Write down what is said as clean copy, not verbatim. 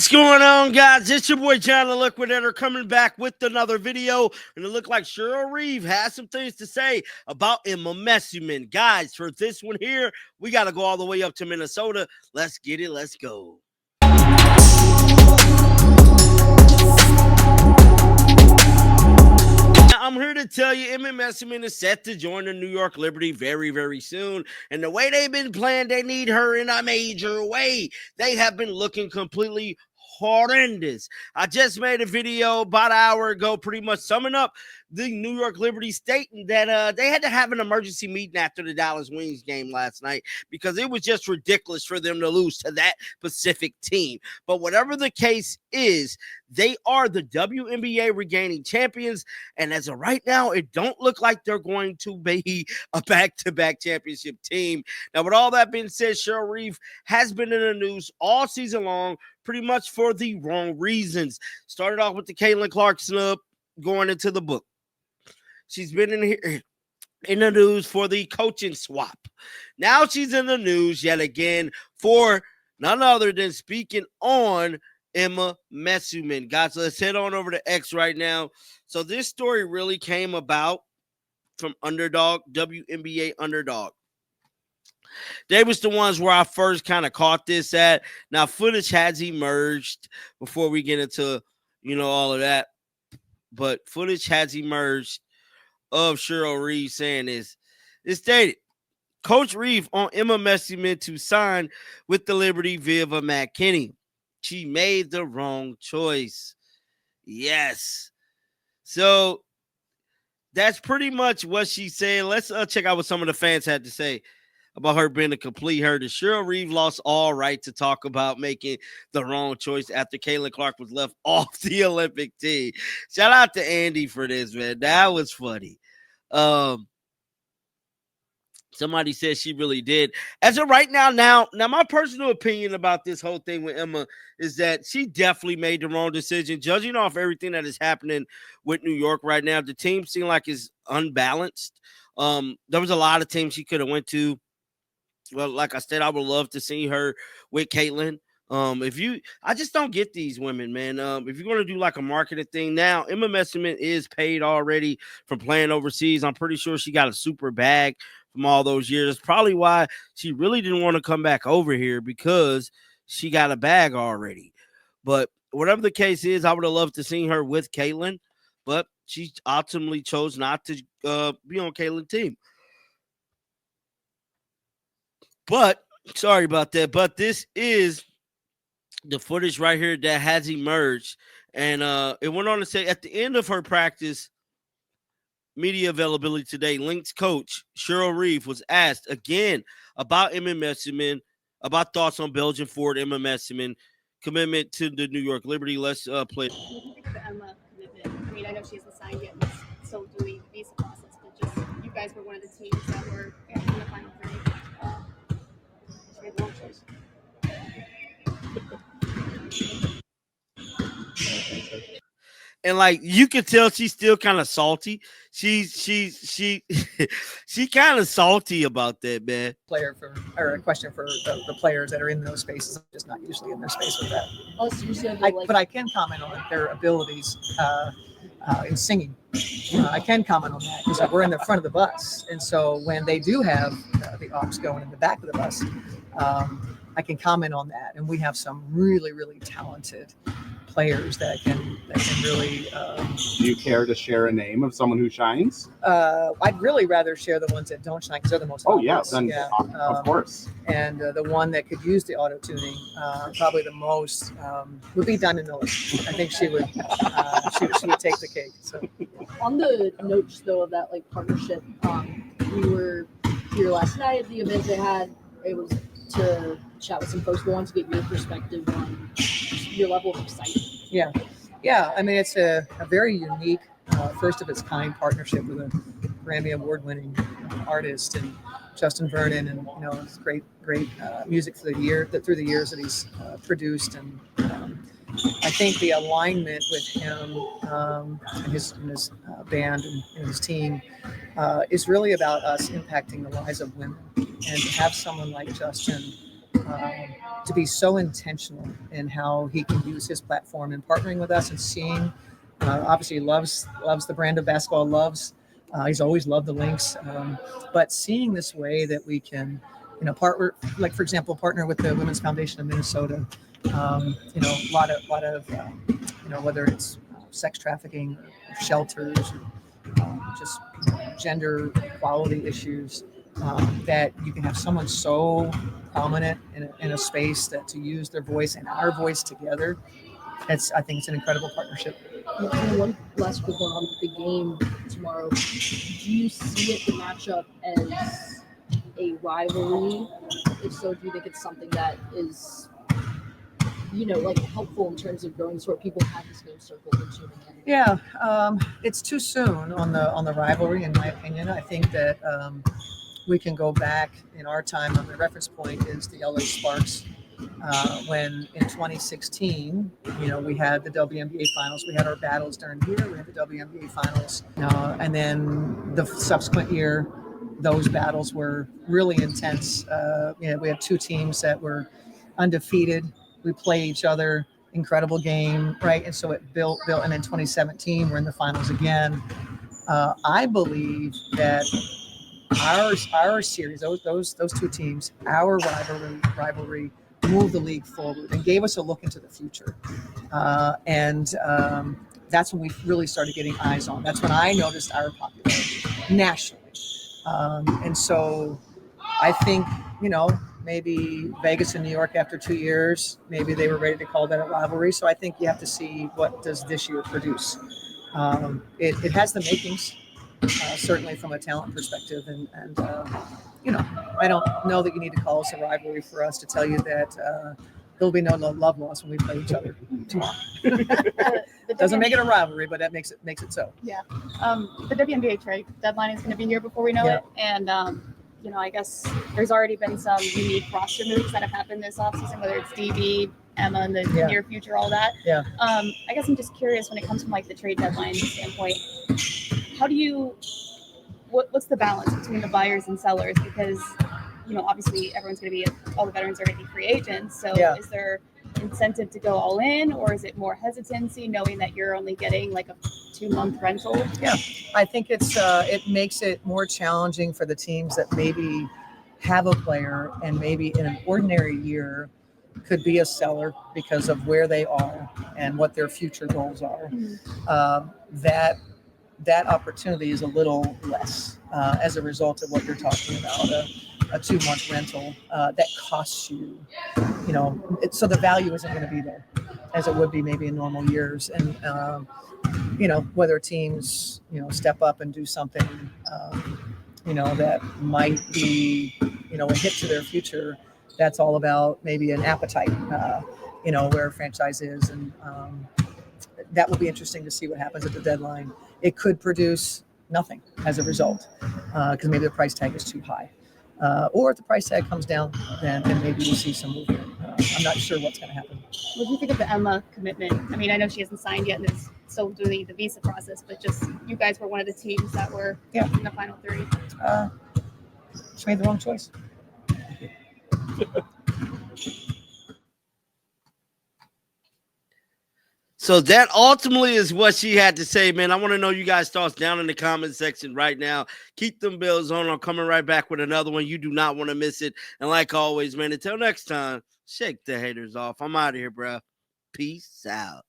What's going on, guys? It's your boy John the Liquidator coming back with another video. And it looked like Cheryl Reeve has some things to say about Meesseman. Guys, for this one here, we got to go all the way up to Minnesota. Let's get it. Let's go. I'm here to tell you, Meesseman is set to join the New York Liberty very, very soon. And the way they've been playing, they need her in a major way. They have been looking completely horrendous. I just made a video about an hour ago pretty much summing up the New York Liberty stating that they had to have an emergency meeting after the Dallas Wings game last night because it was just ridiculous for them to lose to that Pacific team. But whatever the case is, they are the WNBA regaining champions, and as of right now, it don't look like they're going to be a back-to-back championship team. Now, with all that being said, Cheryl Reeve has been in the news all season long, pretty much for the wrong reasons. Started off with the Caitlin Clark snub going into the book. She's been in the news for the coaching swap. Now she's in the news yet again for none other than speaking on Meesseman. Guys, so let's head on over to X right now. So this story really came about from Underdog, WNBA Underdog. They was the ones where I first kind of caught this at. Now, footage has emerged before we get into, all of that. But footage has emerged of Cheryl Reeve saying this. It stated, Coach Reeve on Meesseman to sign with the Liberty Viva McKinney. She made the wrong choice. Yes. So that's pretty much what she said. Let's check out what some of the fans had to say about her being a complete hurt. Cheryl Reeve lost all right to talk about making the wrong choice after Caitlin Clark was left off the Olympic team. Shout out to Andy for this, man. That was funny. Somebody said she really did. As of right now, my personal opinion about this whole thing with Emma is that she definitely made the wrong decision. Judging off everything that is happening with New York right now, the team seemed like it's unbalanced. There was a lot of teams she could have went to. Well, like I said, I would love to see her with Caitlin. I just don't get these women, man. If you're going to do like a marketing thing now, Meesseman is paid already from playing overseas. I'm pretty sure she got a super bag from all those years. That's probably why she really didn't want to come back over here, because she got a bag already. But whatever the case is, I would have loved to see her with Caitlin, but she ultimately chose not to be on Caitlin's team. But sorry about that. But this is the footage right here that has emerged. And it went on to say at the end of her practice media availability today, Lynx coach Cheryl Reeve was asked again about Meesseman, about thoughts on Belgian forward Meesseman, commitment to the New York Liberty. Let's play. What do you think of the Emma commitment? I mean, I know she hasn't signed yet, and still doing the visa process, but just you guys were one of the teams that were in the final three. She made the wrong choice. And like you can tell, she's still kind of salty. She kind of salty about that, man. A question for the players that are in those spaces. I'm just not usually in their space with that. Oh, so you said But I can comment on their abilities in singing. I can comment on that because we're in the front of the bus, and so when they do have the aux going in the back of the bus, I can comment on that. And we have some really, really talented players that can really. Do you care to share a name of someone who shines? I'd really rather share the ones that don't shine because they're the most. Oh obvious. yeah, then of course. And the one that could use the auto tuning, probably the most, would be Diamond Miller. I think she would take the cake. So on the notes though of that partnership, we were here last night at the event they had. It was to chat with some folks. We wanted to get your perspective on your level of excitement. Yeah. I mean, it's a very unique, first of its kind partnership with a Grammy Award-winning artist and Justin Vernon, and it's great music through the years that he's produced, and I think the alignment with him and his band and his team is really about us impacting the lives of women, and to have someone like Justin to be so intentional in how he can use his platform and partnering with us and seeing. Obviously, he loves the brand of basketball. He's always loved the Lynx, but seeing this way that we can, partner, like for example, partner with the Women's Foundation of Minnesota. A lot of whether it's sex trafficking, or shelters, or just gender equality issues. That you can have someone so prominent in a space that to use their voice and our voice together. I think it's an incredible partnership. And one last quick one on the game tomorrow. Do you see it, the matchup, as a rivalry? If so, do you think it's something that is, helpful in terms of growing sort of people have this game circle and tuning in? Yeah, it's too soon on the rivalry, in my opinion. I think that we can go back in our time. The reference point is the LA Sparks. When in 2016, we had the WNBA finals. We had our battles during the year. We had the WNBA finals. And then the subsequent year, those battles were really intense. We had two teams that were undefeated. We play each other, incredible game, right? And so it built. And in 2017, we're in the finals again. I believe that our series, those two teams, our rivalry moved the league forward and gave us a look into the future. And that's when we really started getting eyes on. That's when I noticed our popularity nationally. And so I think, maybe Vegas and New York after 2 years, maybe they were ready to call that a rivalry. So I think you have to see what does this year produce. It has the makings, certainly from a talent perspective. And I don't know that you need to call us a rivalry for us to tell you that there'll be no love loss when we play each other tomorrow. Doesn't make it a rivalry, but that makes it so. Yeah. The WNBA trade deadline is going to be here before we know it. And, I guess there's already been some unique roster moves that have happened this offseason, whether it's DB, Emma in the near future, all that. Yeah. I guess I'm just curious when it comes from the trade deadline standpoint, how do you, what's the balance between the buyers and sellers? Because, obviously everyone's going to be, all the veterans are going to be free agents. So is there incentive to go all in, or is it more hesitancy knowing that you're only getting a 2-month rental? Yeah, I think it makes it more challenging for the teams that maybe have a player and maybe in an ordinary year could be a seller because of where they are and what their future goals are. That opportunity is a little less as a result of what you're talking about, a 2-month rental that costs you, so the value isn't going to be there as it would be maybe in normal years. And, whether teams, step up and do something, that might be, a hit to their future, that's all about maybe an appetite, where a franchise is. And that will be interesting to see what happens at the deadline. It could produce nothing as a result because maybe the price tag is too high. Or if the price tag comes down, then maybe we'll see some movement. I'm not sure what's going to happen. What do you think of the Emma commitment? I mean, I know she hasn't signed yet and is still doing the visa process, but just you guys were one of the teams that were in the final 3. She made the wrong choice. So that ultimately is what she had to say, man. I want to know you guys' thoughts down in the comment section right now. Keep them bells on. I'm coming right back with another one. You do not want to miss it. And like always, man, until next time, shake the haters off. I'm out of here, bro. Peace out.